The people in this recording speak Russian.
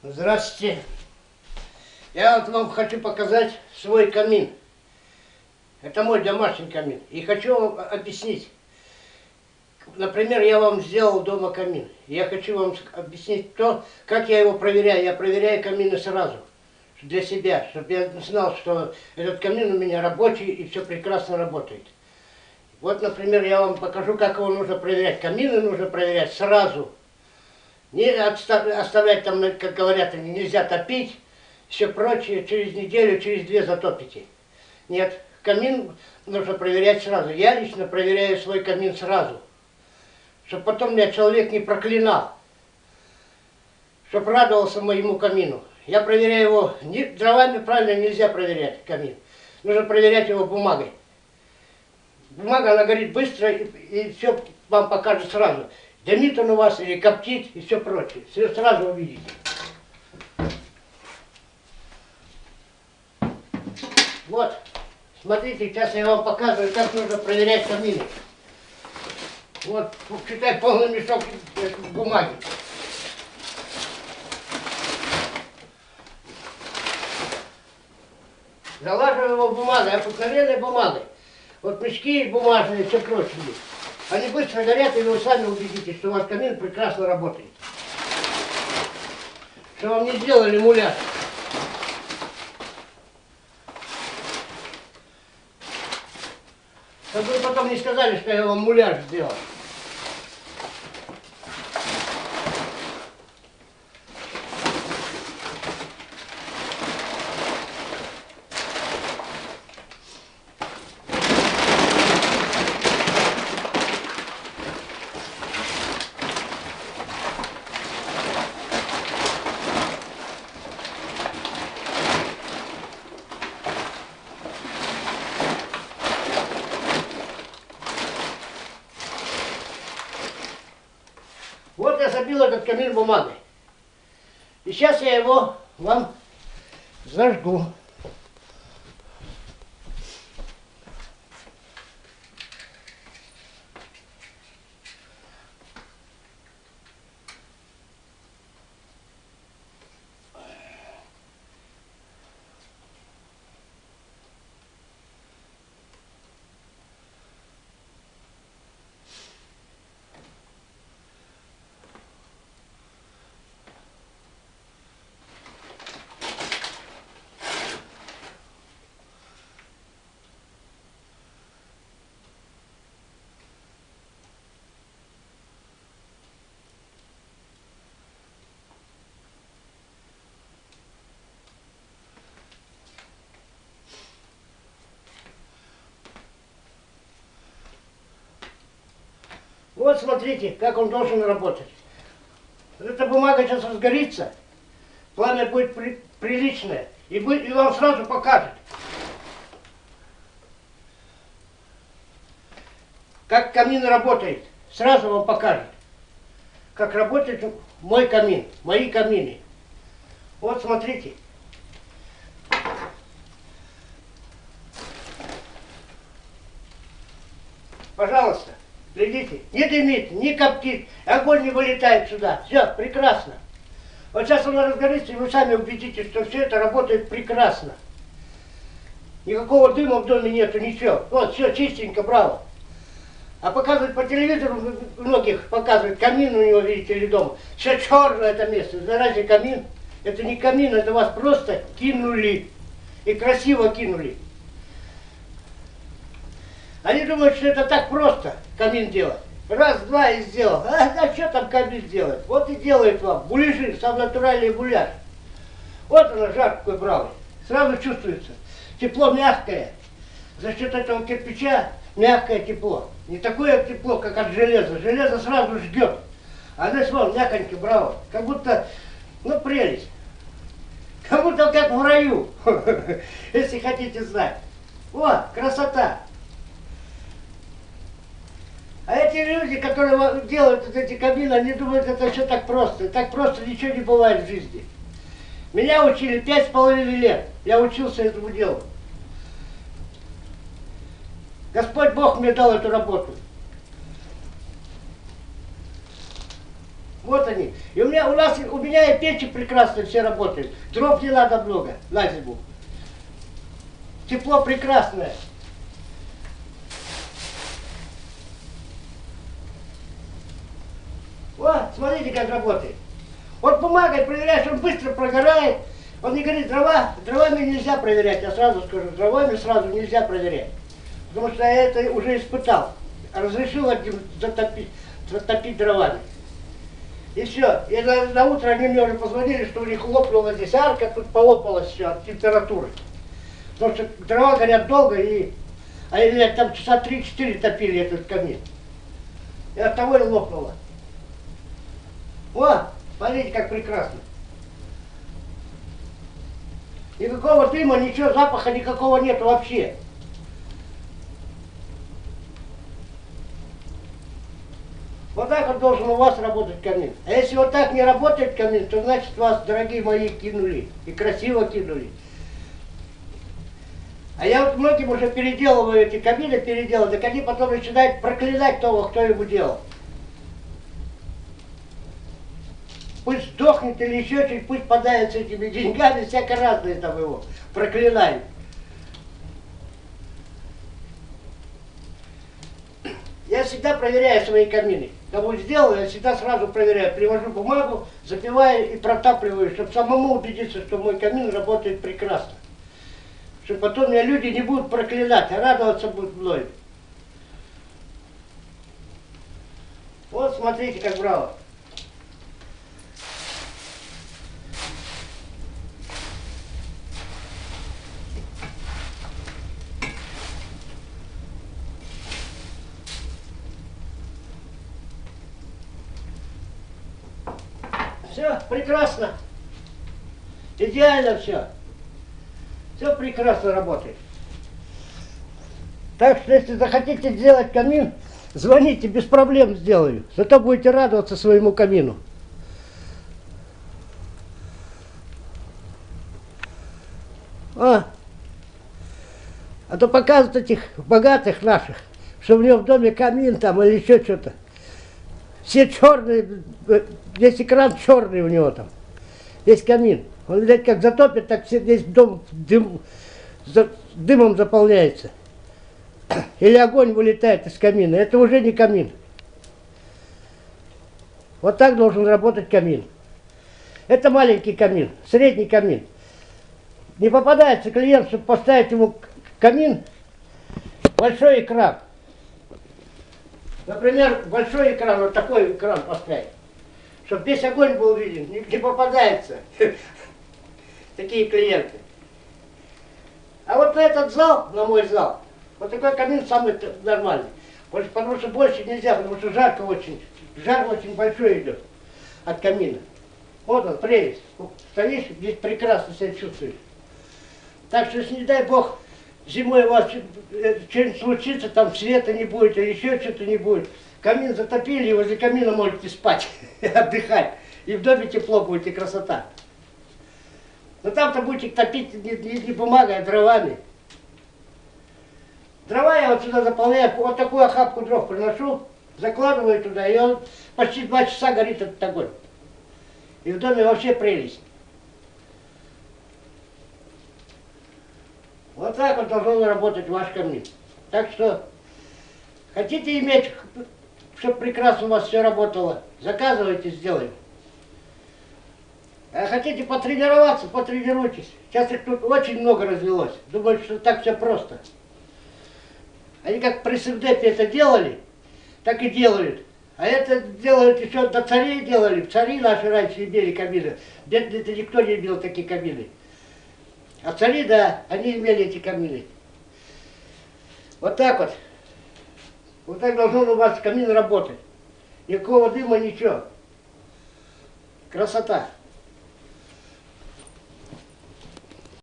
Здравствуйте. Я вот вам хочу показать свой камин. Это мой домашний камин. И хочу вам объяснить. Например, я вам сделал дома камин. Я хочу вам объяснить то, как я его проверяю. Я проверяю камины сразу. Для себя. Чтобы я знал, что этот камин у меня рабочий и все прекрасно работает. Вот, например, я вам покажу, как его нужно проверять. Камины нужно проверять сразу. Не оставлять там, как говорят, нельзя топить, все прочее, через неделю, через две затопите. Нет, камин нужно проверять сразу. Я лично проверяю свой камин сразу, чтобы потом меня человек не проклинал, чтобы радовался моему камину. Я проверяю его, дровами правильно нельзя проверять камин, нужно проверять его бумагой. Бумага, она горит быстро и все вам покажет сразу. Дымит он у вас или коптит и все прочее. Все сразу увидите. Вот, смотрите, сейчас я вам показываю, как нужно проверять камины. Вот, читай полный мешок бумаги. Залаживаю его бумагой, обыкновенной бумагой. Вот мешки бумажные, все прочее. Они быстро горят, и вы сами убедитесь, что у вас камин прекрасно работает. Что вам не сделали муляж. Чтобы вы потом не сказали, что я вам муляж сделал. Вот я забил этот камин бумагой. И сейчас я его вам зажгу. Вот смотрите, как он должен работать. Эта бумага сейчас разгорится, пламя будет приличное, и вам сразу покажет, как камин работает. Сразу вам покажет, как работает мой камин, мои камины. Вот смотрите. Пожалуйста. Глядите, не дымит, не коптит, огонь не вылетает сюда. Все, прекрасно. Вот сейчас он разгорится, и вы сами убедитесь, что все это работает прекрасно. Никакого дыма в доме нету, ничего. Вот, все чистенько, браво. А показывают по телевизору, многих показывают, камин у него, видите ли, дома. Все черное это место. Да разве камин? Это не камин, это вас просто кинули. И красиво кинули. Они думают, что это так просто, камин делать. Раз, два и сделал. А что там камин делает? Вот и делает вам. Буляжи, сам натуральный буляж. Вот она, жар какой бравый. Сразу чувствуется. Тепло мягкое. За счет этого кирпича мягкое тепло. Не такое тепло, как от железа. Железо сразу жгет. А здесь вон мягонький, браво. Как будто, ну, прелесть. Как будто как в раю. Если хотите знать. О, красота. А эти люди, которые делают эти камины, они думают, это все так просто. Так просто ничего не бывает в жизни. Меня учили 5,5 лет. Я учился этому делу. Господь Бог мне дал эту работу. Вот они. И у меня и печи прекрасно все работают. Дров не надо много на зиму. Тепло прекрасное. Вот, смотрите, как работает. Вот бумагой проверяешь, он быстро прогорает. Он не говорит, дровами нельзя проверять. Я сразу скажу, дровами сразу нельзя проверять. Потому что я это уже испытал. Разрешил один затопить дровами. И все. И на утро они мне уже позвонили, что у них лопнула здесь арка, тут полопалась все от температуры. Потому что дрова горят долго, а они там часа 3-4 топили этот камин. И от того и лопнуло. О, смотрите, как прекрасно. Никакого дыма, ничего, запаха никакого нету вообще. Вот так вот должен у вас работать камин. А если вот так не работает камин, то значит вас, дорогие мои, кинули. И красиво кинули. А я вот многим уже переделываю эти камины, так они потом начинают проклинать того, кто его делал. Пусть сдохнет или еще чуть, пусть подается этими деньгами, всяко разные там его проклинают. Я всегда проверяю свои камины. Кому сделал, я всегда сразу проверяю. Привожу бумагу, запиваю и протапливаю, чтобы самому убедиться, что мой камин работает прекрасно. Чтобы потом меня люди не будут проклинать, а радоваться будут мной. Вот смотрите, как браво. Все прекрасно. Идеально все. Все прекрасно работает. Так что, если захотите сделать камин, звоните, без проблем сделаю. Зато будете радоваться своему камину. А то показывают этих богатых наших, что у него в доме камин там или еще что-то. Все черные, весь экран черный у него там, весь камин. Он, видать, как затопит, так весь дом дымом заполняется. Или огонь вылетает из камина. Это уже не камин. Вот так должен работать камин. Это маленький камин, средний камин. Не попадается клиент, чтобы поставить ему камин, большой экран. Например, большой экран, вот такой экран поставить. Чтобы весь огонь был виден, не попадается. Такие клиенты. А вот на этот зал, на мой зал, вот такой камин самый нормальный. Потому что больше нельзя, потому что жарко очень. Жар очень большой идет от камина. Вот он, прелесть. Стоишь, здесь прекрасно себя чувствуешь. Так что, если, не дай бог, зимой у вас что-нибудь случится, там света не будет или еще что-то не будет, камин затопили, и возле камина можете спать, отдыхать. И в доме тепло будет, и красота. Но там-то будете топить не бумагой, а дровами. Дрова я вот сюда заполняю, вот такую охапку дров приношу, закладываю туда, и он почти 2 часа горит этот огонь. И в доме вообще прелесть. Вот так вот должен работать ваш камин. Так что, хотите иметь, чтобы прекрасно у вас все работало, заказывайте, сделаем. А хотите потренироваться, потренируйтесь. Сейчас их тут очень много развелось. Думаю, что так все просто. Они как при Севдепе это делали, так и делают. А это делают еще до царей делали. Цари наши раньше имели камины. Это никто не имел такие камины. А цари, да, они имели эти камины. Вот так вот. Вот так должен у вас камин работать. Никакого дыма, ничего. Красота.